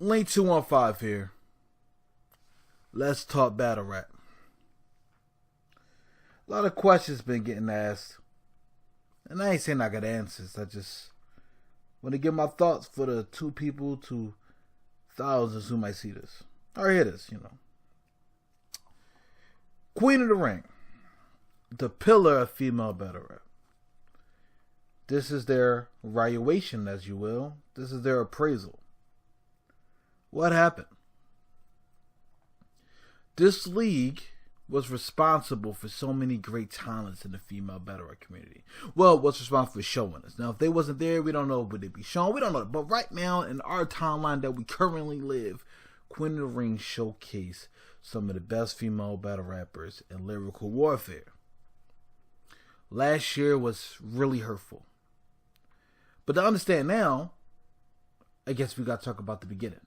Link 215 here. Let's talk battle rap. A lot of questions been getting asked. And I ain't saying I got answers. I just want to give my thoughts for the 2 people to thousands who might see this. Or hear this, Queen of the Ring. The pillar of female battle rap. This is their evaluation, as you will. This is their appraisal. What happened? This league was responsible for so many great talents in the female battle rap community. Well, was responsible for showing us. Now, if they wasn't there, we don't know would they be shown. We don't know. But right now, in our timeline that we currently live, Queen of the Ring showcased some of the best female battle rappers in lyrical warfare. Last year was really hurtful. But to understand now, I guess we got to talk about the beginning.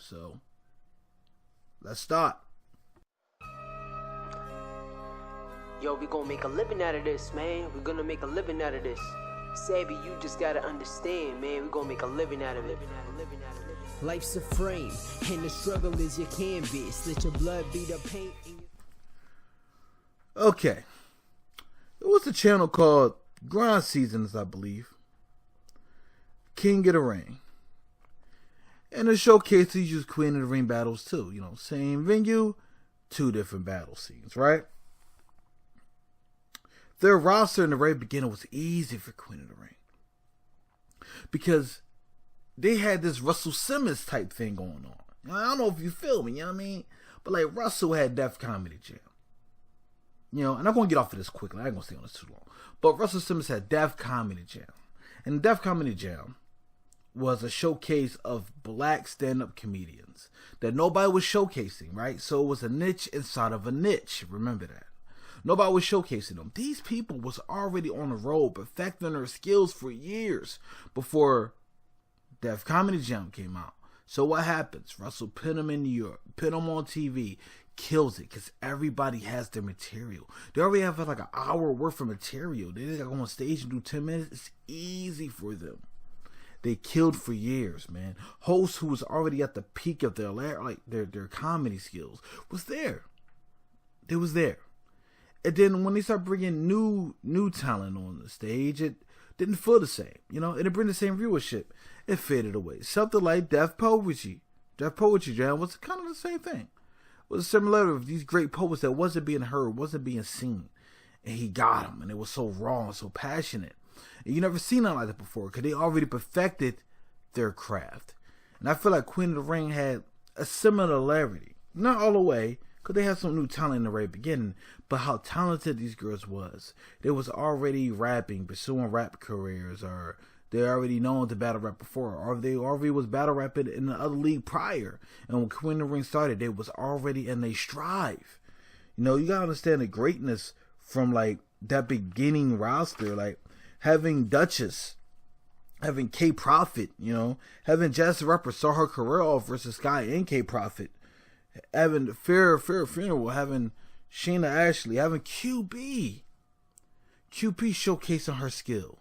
So, let's start. Yo, we gonna make a living out of this, man. We're gonna make a living out of this. Savvy, you just gotta understand, man. We're gonna make a living out of it. Life's a frame, and the struggle is your canvas. Let your blood be the paint. Okay. There was a channel called Grind Seasons, I believe. King of the Ring. And the showcase he used Queen of the Ring battles too. Same venue, 2 different battle scenes, right? Their roster in the very beginning was easy for Queen of the Ring. Because they had this Russell Simmons type thing going on. I don't know if you feel me, you know what I mean? But like Russell had Def Comedy Jam. And I'm going to get off of this quickly. I ain't going to stay on this too long. But Russell Simmons had Def Comedy Jam. And Def Comedy Jam was a showcase of black stand-up comedians that nobody was showcasing, right? So it was a niche inside of a niche. Remember that. Nobody was showcasing them. These people was already on the road, perfecting their skills for years before Def Comedy Jam came out. So what happens? Russell put them in New York, put them on TV, kills it because everybody has their material. They already have like an hour worth of material. They just got to go on stage and do 10 minutes. It's easy for them. They killed for years, man. Hosts who was already at the peak of their comedy skills was there. They was there. And then when they start bringing new talent on the stage, it didn't feel the same. It didn't bring the same viewership. It faded away. Something like Def Poetry. Def Poetry Jam was kind of the same thing. It was a similarity of these great poets that wasn't being heard, wasn't being seen. And he got them. And it was so raw and so passionate. And you never seen nothing like that before because they already perfected their craft. And I feel like Queen of the Ring had a similarity. Not all the way, because they had some new talent in the very beginning, but how talented these girls was. They was already rapping, pursuing rap careers, or they already known to battle rap before, or they already was battle rapping in the other league prior. And when Queen of the Ring started, they was already in their strive. You gotta understand the greatness from like that beginning roster, like having Duchess, having K Profit, having Jazz the Rapper saw her career off versus Sky and K Profit. Having Fair Funeral, having Sheena Ashley, having QB showcasing her skill.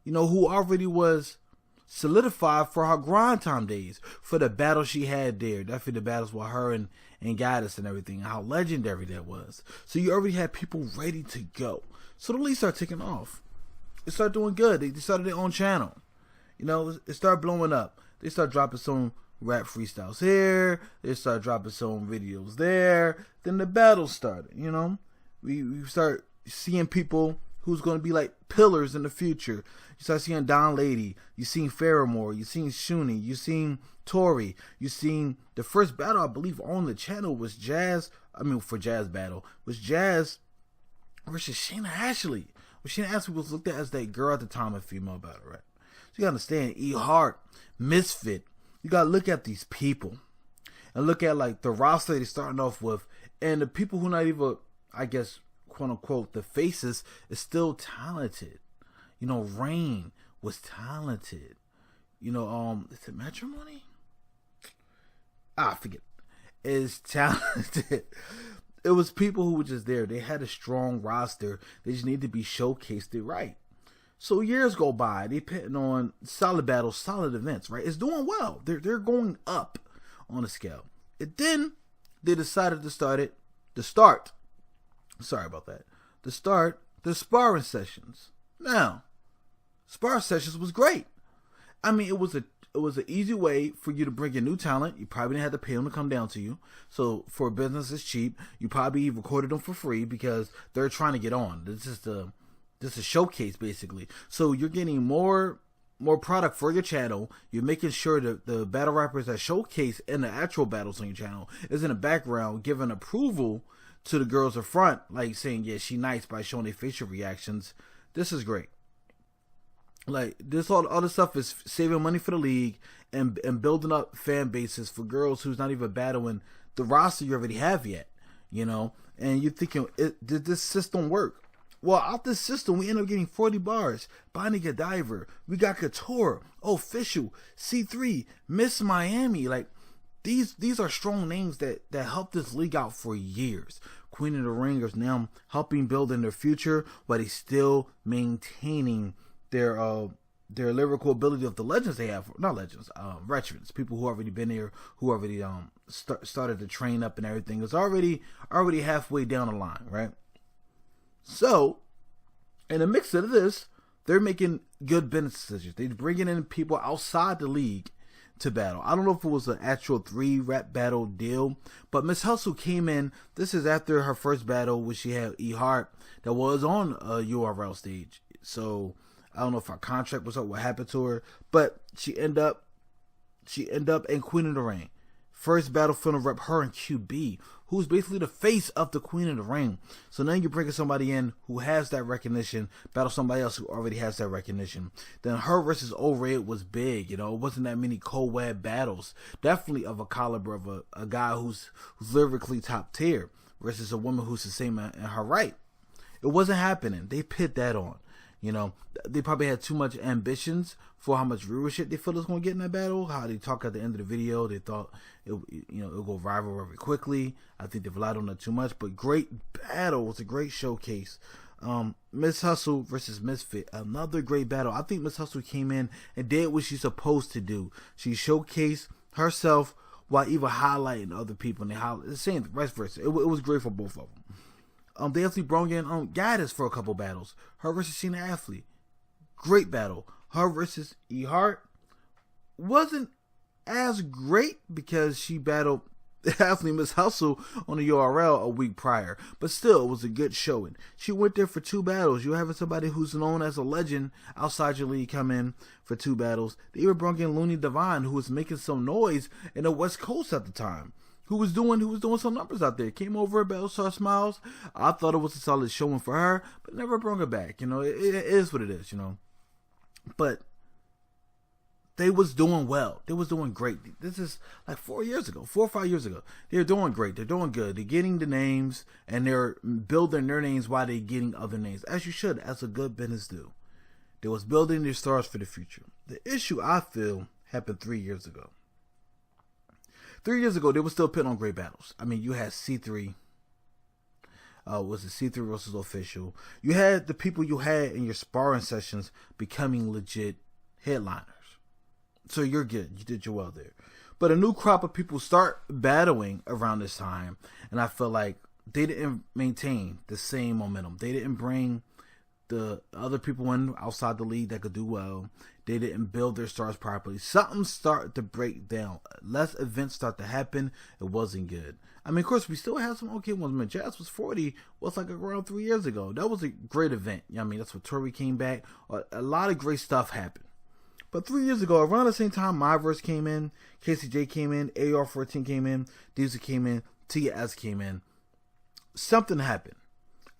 Who already was solidified for her grind time days, for the battle she had there. Definitely the battles with her and Gaddis and everything, and how legendary that was. So you already had people ready to go. So the league started taking off. It started doing good. They started their own channel. It started blowing up. They started dropping some rap freestyles here. They started dropping some videos there. Then the battle started. We start seeing people who's going to be like pillars in the future. You start seeing Don Lady. You seen Faramore. You seen Shuni. You seen Tori. You seen the first battle I believe on the channel was Jazz. For Jazz battle was Jazz versus Sheena Ashley. Well, Sheena Ashley was looked at as that girl at the time of female battle rap. So you gotta understand E Hart, Misfit. You gotta look at these people and look at like the roster they're starting off with, and the people who not even, I guess, quote unquote, the faces is still talented. Rain was talented. Is it Matrimony? I forget. Is talented. It was people who were just there. They had a strong roster. They just need to be showcased it right. So years go by, they putting on solid battles, solid events, right? It's doing well. They're going up on the scale. And then they decided to start the sparring sessions. Now, sparring sessions was great. I mean, it was an easy way for you to bring in new talent. You probably didn't have to pay them to come down to you. So for a business, it's cheap. You probably recorded them for free because they're trying to get on. This is a showcase basically. So you're getting more product for your channel. You're making sure that the battle rappers that showcase in the actual battles on your channel is in the background giving approval to the girls in front, like saying, yeah, she nice, by showing their facial reactions. This is great. Like, this all this stuff is saving money for the league and building up fan bases for girls who's not even battling the roster you already have yet, you know? And you're thinking, did this system work? Well, out this system, we end up getting 40 bars, Bonnie Godiver, we got Qotr, Official, C3, Miss Miami. Like, these are strong names that helped this league out for years. Queen of the Ring is now helping build in their future, but he's still maintaining their lyrical ability of the legends they have. Not legends, veterans, people who already been there, who already started to train up and everything. It's already halfway down the line, right? So, in the mix of this, they're making good business decisions. They're bringing in people outside the league to battle. I don't know if it was an actual 3-rep battle deal, but Miss Hustle came in. This is after her first battle, where she had E Hart, that was on a URL stage. So I don't know if her contract was up, what happened to her, but she ended up in Queen of the Ring. First battle finna rep her and QB, who's basically the face of the Queen of the Ring. So now you're bringing somebody in who has that recognition, battle somebody else who already has that recognition. Then her versus O-Red was big, you know. It wasn't that many co-web battles. Definitely of a caliber of a guy who's lyrically top tier versus a woman who's the same in her right. It wasn't happening. They put that on. You know, they probably had too much ambitions for how much viewership they felt it was going to get in that battle. How they talk at the end of the video, they thought it'll go viral very quickly. I think they relied on that too much. But great battle. It was a great showcase. Miss Hustle versus Misfit, another great battle. I think Miss Hustle came in and did what she's supposed to do. She showcased herself while even highlighting other people. And the same, vice versa. It was great for both of them. They actually brought in Gaddis for a couple battles. Her versus Sheena Athlete, great battle. Her versus E Hart wasn't as great because she battled Athlete Miss Hustle on the URL a week prior, but still it was a good showing. She went there for 2 battles. You're having somebody who's known as a legend outside your league come in for 2 battles. They even brought in Looney Divine, who was making some noise in the West Coast at the time. Who was doing some numbers out there. Came over at Battlestar Smiles. I thought it was a solid showing for her, but never brought her back. You know, it is what it is, you know. But they was doing well. They was doing great. This is like 4 or 5 years ago. They're doing great. They're doing good. They're getting the names, and they're building their names while they're getting other names. As you should, as a good business do. They was building their stars for the future. The issue, I feel, happened 3 years ago. 3 years ago, they were still putting on great battles. I mean, you had C3. Was it C3 versus Official? You had the people you had in your sparring sessions becoming legit headliners. So you're good. You did your well there. But a new crop of people start battling around this time. And I feel like they didn't maintain the same momentum. They didn't bring the other people in outside the league that could do well. They didn't build their stars properly. Something started to break down. Less events start to happen. It wasn't good. I mean, of course, we still have some okay ones. When Jazz was 40, was like around 3 years ago. That was a great event. I mean, that's when Tori came back. A lot of great stuff happened. But 3 years ago, around the same time, Myverse came in, KCJ came in, AR-14 came in, Diesel came in, TS came in. Something happened.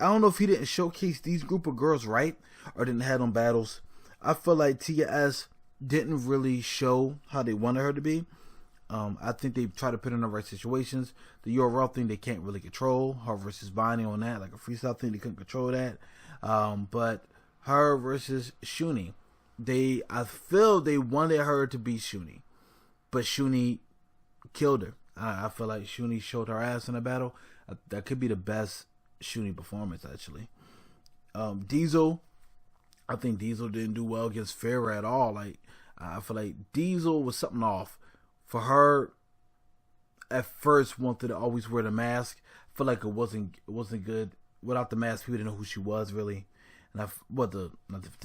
I don't know if he didn't showcase these group of girls right or didn't have them battles. I feel like TS didn't really show how they wanted her to be. I think they try to put her in the right situations. The URL thing they can't really control. Her versus Bonnie on that, like a freestyle thing, they couldn't control that. But her versus Shuni, I feel they wanted her to be Shuni, but Shuni killed her. I feel like Shuni showed her ass in a battle. That could be the best Shuni performance, actually. Diesel, I think Diesel didn't do well against Farrah at all. Like, I feel like Diesel was something off. For her, at first wanted to always wear the mask. I feel like it wasn't good. Without the mask, people didn't know who she was really. And the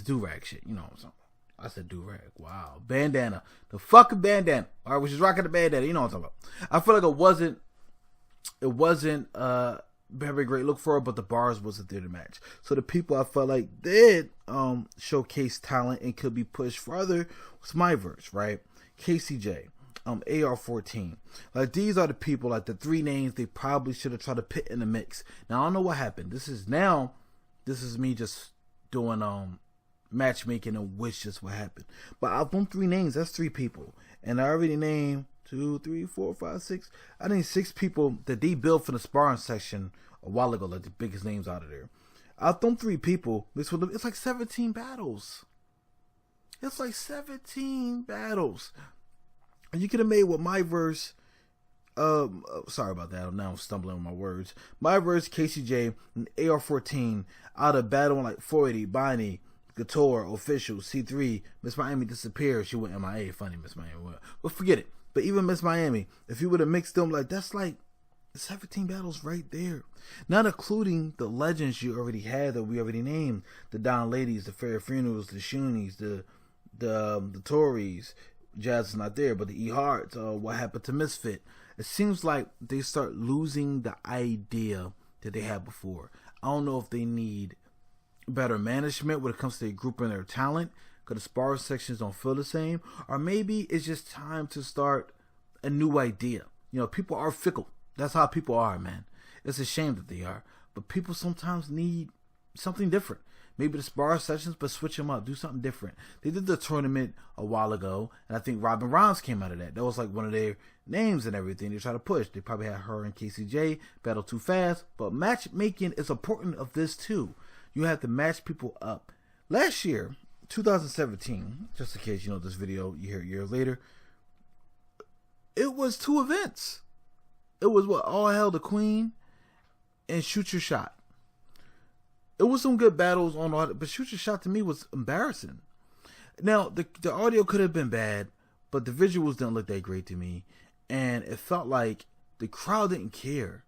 do-rag shit, you know what I'm saying? I said do-rag. Wow. Bandana. The fucking bandana. Alright, when she's rocking the bandana, you know what I'm talking about. I feel like it wasn't very great look for her, but the bars wasn't there to match. So the people I felt like did showcase talent and could be pushed further was my verse, right? KCJ, AR-14. Like, these are the people, like the three names they probably should have tried to put in the mix. Now, I don't know what happened. This is me just doing matchmaking and wish this would happen. But out of them three names, that's three people. And I already named 2, 3, 4, 5, 6. I named 6 people that they built for the sparring section a while ago, like the biggest names out of there. Out of them 3 people, it's like 17 battles. It's like 17 battles. And you could have made with my verse. Sorry about that. Now I'm stumbling on my words. My verse, KCJ, and AR-14 out of battling like 480, Bonnie, Qotr, Official, C3, Miss Miami disappeared. She went MIA. Funny, Miss Miami. But forget it. But even Miss Miami, if you would have mixed them, like, that's like 17 battles right there. Not including the legends you already had that we already named. The Don Ladies, the Fair Funerals, the Shoonies, the Tories. Jazz is not there, but the E Hearts, what happened to Misfit. It seems like they start losing the idea that they had before. I don't know if they need better management when it comes to their group and their talent, because the sparring sections don't feel the same, or maybe it's just time to start a new idea. You know, people are fickle. That's how people are, man. It's a shame that they are, but people sometimes need something different. Maybe the sparring sessions, but switch them up, do something different. They did the tournament a while ago, and I think Robin Rhymes came out of that. That was like one of their names and everything they try to push. They probably had her and KCJ battle too fast, but matchmaking is important of this too. You have to match people up. Last year, 2017, just in case you know this video, you hear it a year later, it was 2 events. It was what? All Hail the Queen and Shoot Your Shot. It was some good battles on all, but Shoot Your Shot to me was embarrassing. Now, the audio could have been bad, but the visuals didn't look that great to me. And it felt like the crowd didn't care.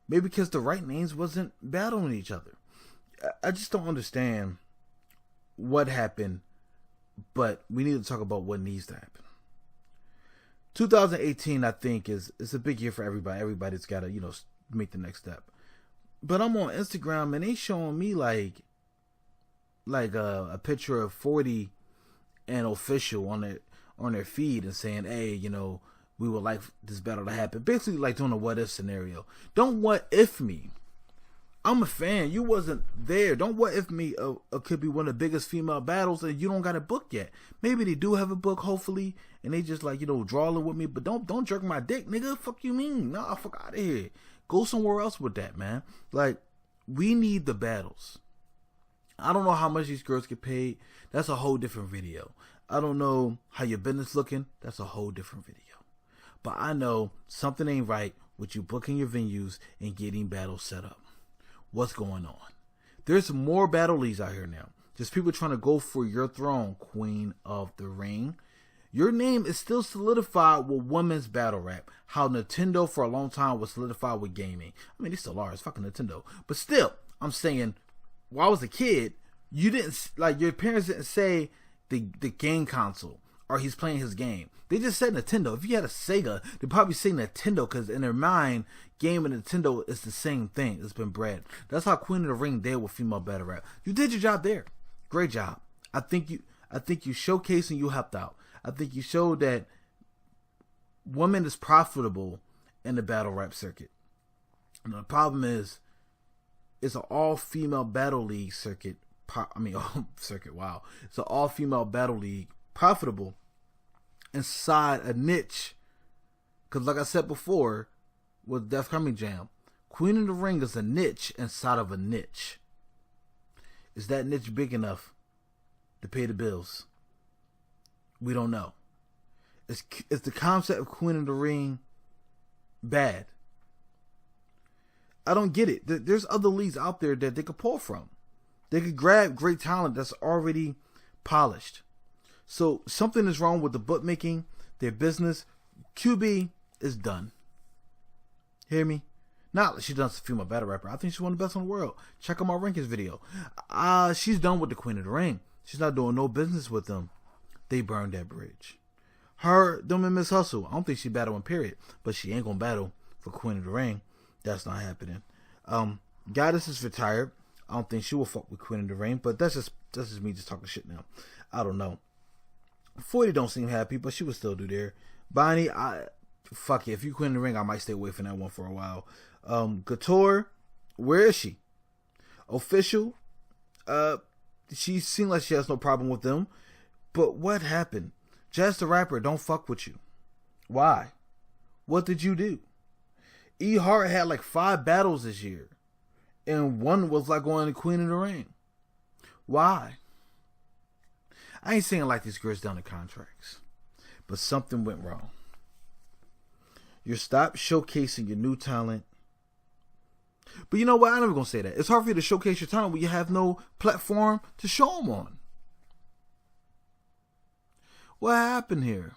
Maybe because the right names wasn't battling each other. I just don't understand what happened, but we need to talk about what needs to happen. 2018, I think, is a big year for everybody. Everybody's got to, make the next step. But I'm on Instagram and they showing me like a picture of 40 and Official on their feed and saying, hey, we would like this battle to happen. Basically like doing a what if scenario. Don't what if me. I'm a fan. You wasn't there. Don't what if me could be one of the biggest female battles and you don't got a book yet. Maybe they do have a book, hopefully, and they just drawing with me. But don't jerk my dick, nigga. Fuck you mean? Nah, fuck out of here. Go somewhere else with that, man. Like, we need the battles. I don't know how much these girls get paid. That's a whole different video. I don't know how your business looking. That's a whole different video. But I know something ain't right with you booking your venues and getting battles set up. What's going on? There's more battle leagues out here now. There's people trying to go for your throne, Queen of the Ring. Your name is still solidified with women's battle rap. How Nintendo for a long time was solidified with gaming. I mean, they still are. It's fucking Nintendo. But still, I'm saying, while I was a kid, you didn't, your parents didn't say the game console or he's playing his game. They just said Nintendo. If you had a Sega, they'd probably say Nintendo because in their mind, game and Nintendo is the same thing. It's been bred. That's how Queen of the Ring did with female battle rap. You did your job there. Great job. I think you showcased and you helped out. I think you showed that women is profitable in the battle rap circuit. And the problem is, it's an all-female battle league circuit. Circuit, wow. It's an all-female battle league, profitable, inside a niche. Because like I said before, with Death Coming Jam, Queen of the Ring is a niche inside of a niche. Is that niche big enough to pay the bills? We don't know. Is the concept of Queen of the Ring bad? I don't get it. There's other leagues out there that they could pull from. They could grab great talent that's already polished. So something is wrong with the bookmaking, their business. QB is done. Hear me? Not she done some female battle rapper. I think she's one of the best in the world. Check out my rankings video. She's done with the Queen of the Ring. She's not doing no business with them. They burned that bridge. Them and Miss Hustle. I don't think she battling, period. But she ain't gonna battle for Queen of the Ring. That's not happening. Goddess is retired. I don't think she will fuck with Queen of the Ring. But that's just me just talking shit now. I don't know. 40 don't seem happy, but she would still do there. Bonnie, fuck it. If you Queen of the Ring, I might stay away from that one for a while. Qotr, where is she? Official, she seemed like she has no problem with them. But what happened? Jazz the Rapper don't fuck with you. Why? What did you do? E Hart had like 5 battles this year. And one was like going to Queen of the Ring. Why? I ain't saying like these girls down the contracts. But something went wrong. You stopped showcasing your new talent. But you know what? I'm never going to say that. It's hard for you to showcase your talent when you have no platform to show them on. What happened here?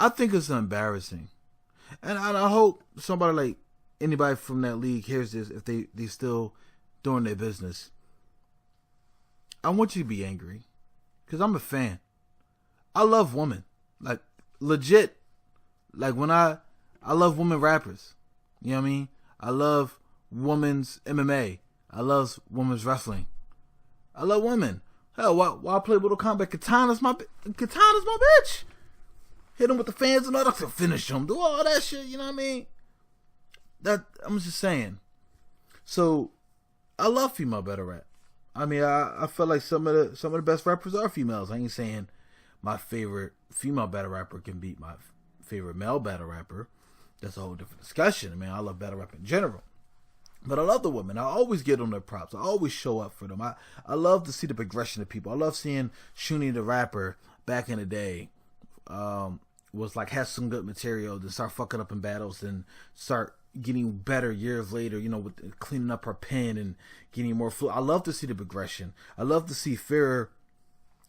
I think it's embarrassing. And I hope somebody like anybody from that league hears this if they still doing their business. I want you to be angry. Because I'm a fan. I love women. Like, legit. Like, when I love women rappers. You know what I mean? I love women's MMA. I love women's wrestling. I love women. Hell, why play Mortal Kombat? Katana's my bitch. Hit him with the fans and all that. Finish him. Do all that shit. You know what I mean? I'm just saying. So, I love female battle rap. I mean, I feel like some of the best rappers are females. I ain't saying my favorite female battle rapper can beat my favorite male battle rapper. That's a whole different discussion. I mean, I love battle rap in general. But I love the women. I always give them their props. I always show up for them. I love to see the progression of people. I love seeing Shuni the rapper back in the day was like, had some good material, then start fucking up in battles and start getting better years later, you know, with cleaning up her pen and getting more fluid. I love to see the progression. I love to see Farrah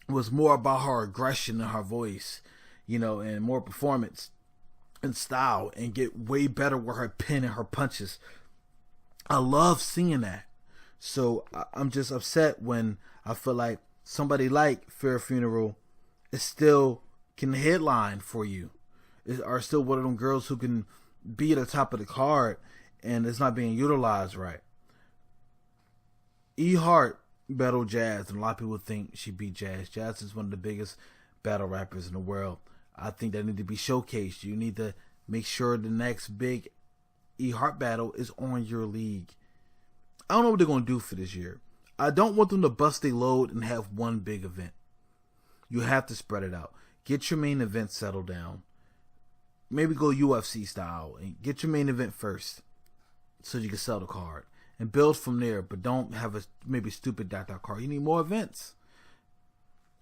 was more about her aggression and her voice, you know, and more performance and style and get way better with her pen and her punches. I love seeing that. So I'm just upset when I feel like somebody like Farrah Funeral is still can headline for you, are still one of them girls who can be at the top of the card and it's not being utilized right. E Hart battled Jazz and a lot of people think she beat Jazz. Jazz is one of the biggest battle rappers in the world. I think that need to be showcased. You need to make sure the next big E Hart battle is on your league. I don't know what they're going to do for this year. I don't want them to bust their load and have one big event. You have to spread it out. Get your main event settled down. Maybe go UFC style and get your main event first so you can sell the card and build from there, but don't have a maybe stupid dot card. You need more events.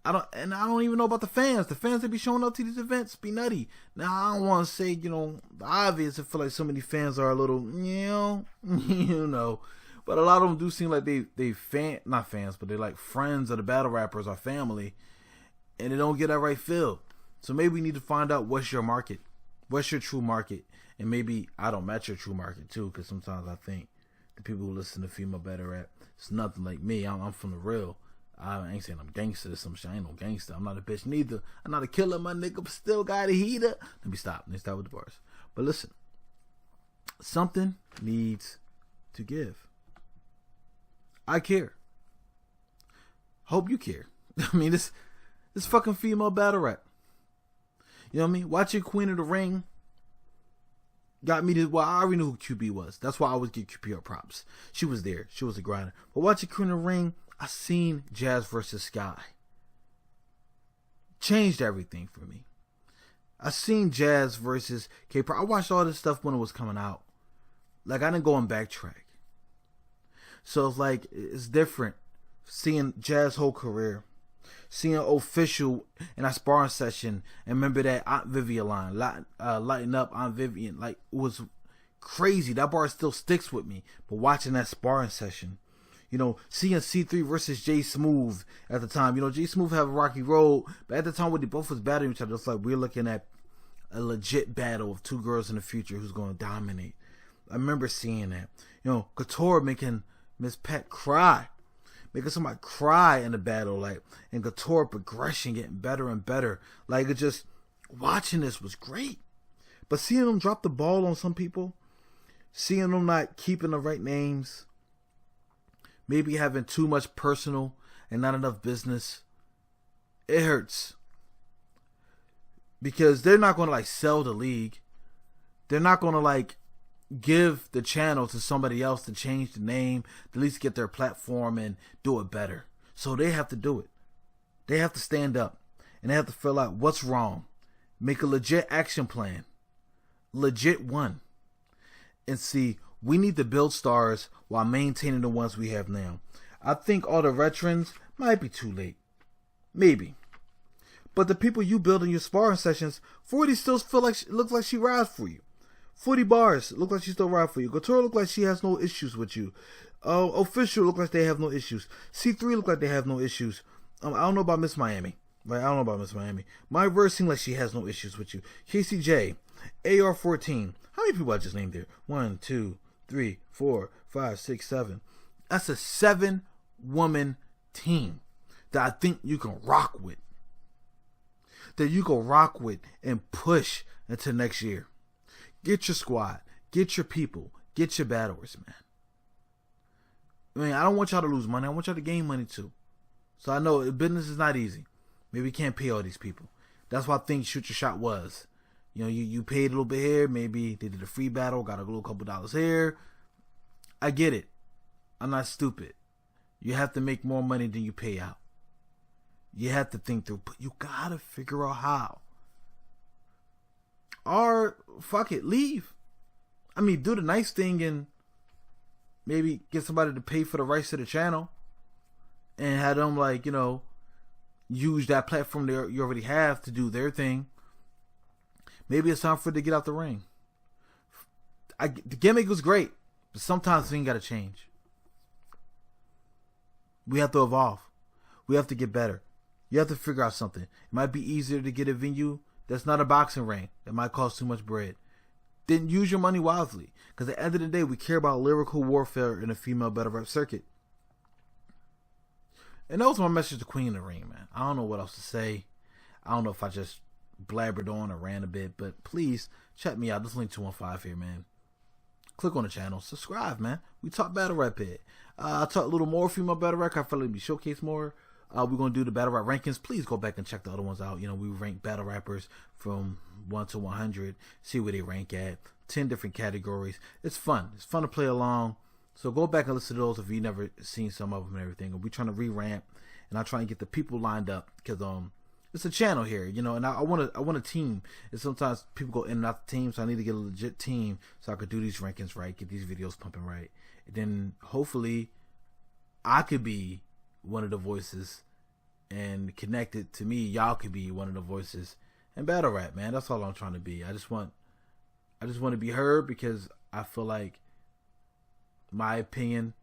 I don't even know about the fans. The fans that be showing up to these events be nutty. Now I don't want to say, you know, the obvious. I feel like so many fans are a little, you know, but a lot of them do seem like they not fans, but they're like friends of the battle rappers or family, and they don't get that right feel. So maybe we need to find out what's your market. What's your true market? And maybe I don't match your true market too, because sometimes I think the people who listen to female battle rap, it's nothing like me. I'm from the real. I ain't saying I'm gangster or some shit. I ain't no gangster. I'm not a bitch neither. I'm not a killer, my nigga, but still got a heater. Let me stop with the bars. But listen, something needs to give. I care. Hope you care. I mean, this fucking female battle rap. You know what I mean? Watching Queen of the Ring got me to, well, I already knew who QB was. That's why I always give QB her props. She was there. She was a grinder. But watching Queen of the Ring, I seen Jazz versus Sky. Changed everything for me. I seen Jazz versus K-Pop. I watched all this stuff when it was coming out. Like, I didn't go and backtrack. So it's like, it's different. Seeing Jazz's whole career. Seeing Official in our sparring session, and remember that Aunt Vivian line, lighten up Aunt Vivian, like, it was crazy. That bar still sticks with me. But watching that sparring session, You know, seeing C3 versus J Smooth at the time. You know, J Smooth have a rocky road, but at the time when they both was battling each other, it's like we're looking at a legit battle of two girls in the future who's going to dominate. I remember seeing that. You know, Qotr making Miss Pat cry. Making somebody cry in the battle, like, and Qotr progression getting better and better. Like, it just, watching this was great. But seeing them drop the ball on some people, seeing them not keeping the right names, maybe having too much personal and not enough business, it hurts. Because they're not going to, like, sell the league. They're not going to, like, give the channel to somebody else to change the name, to at least get their platform and do it better. So they have to do it. They have to stand up and they have to fill out what's wrong. Make a legit action plan. Legit one. And see, we need to build stars while maintaining the ones we have now. I think all the veterans might be too late. Maybe. But the people you build in your sparring sessions, 40 still feel like looks like she rides for you. 40 bars look like she still ride for you. Qotr look like she has no issues with you. Official look like they have no issues. C3 look like they have no issues. I don't know about Miss Miami. Right? I don't know about Miss Miami. My verse seems like she has no issues with you. KCJ, AR-14. How many people I just named there? 1, 2, 3, 4, 5, 6, 7. That's a 7-woman team that I think you can rock with. That you can rock with and push into next year. Get your squad. Get your people. Get your battlers, man. I mean, I don't want y'all to lose money. I want y'all to gain money too. So I know business is not easy. Maybe you can't pay all these people. That's why I think Shoot Your Shot was. You know, you paid a little bit here. Maybe they did a free battle. Got a little couple dollars here. I get it. I'm not stupid. You have to make more money than you pay out. You have to think through. But you got to figure out how. Or, fuck it, leave. I mean, do the nice thing and maybe get somebody to pay for the rights to the channel and have them, like, you know, use that platform they you already have to do their thing. Maybe it's time for it to get out the ring. The gimmick was great, but sometimes things got to change. We have to evolve. We have to get better. You have to figure out something. It might be easier to get a venue that's not a boxing ring that might cost too much bread. Then use your money wisely. Because at the end of the day, we care about lyrical warfare in a female battle rap circuit. And that was my message to Queen of the Ring, man. I don't know what else to say. I don't know if I just blabbered on or ran a bit. But please, check me out. This is Link 215 here, man. Click on the channel. Subscribe, man. We talk battle rap here. I talk a little more female battle rap. I feel like we showcase more. We're going to do the battle rap rankings. Please go back and check the other ones out. You know, we rank battle rappers from 1 to 100. See where they rank at. 10 different categories. It's fun. It's fun to play along. So go back and listen to those if you've never seen some of them and everything. We're trying to re-ramp. And I try and get the people lined up. Because it's a channel here, you know. And I want a team. And sometimes people go in and out the team. So I need to get a legit team so I could do these rankings right. Get these videos pumping right. And then hopefully I could be one of the voices, and connected to me, y'all could be one of the voices in battle rap, man. That's all I'm trying to be. I just want to be heard because I feel like my opinion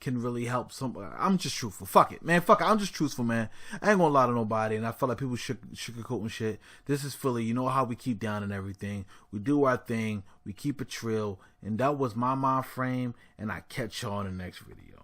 can really help somebody. I'm just truthful. Fuck it, man. Fuck it. I'm just truthful, man. I ain't gonna lie to nobody, and I feel like people sugarcoating shit. This is Philly. You know how we keep down and everything. We do our thing. We keep it trill, and that was my mind frame. And I catch y'all in the next video.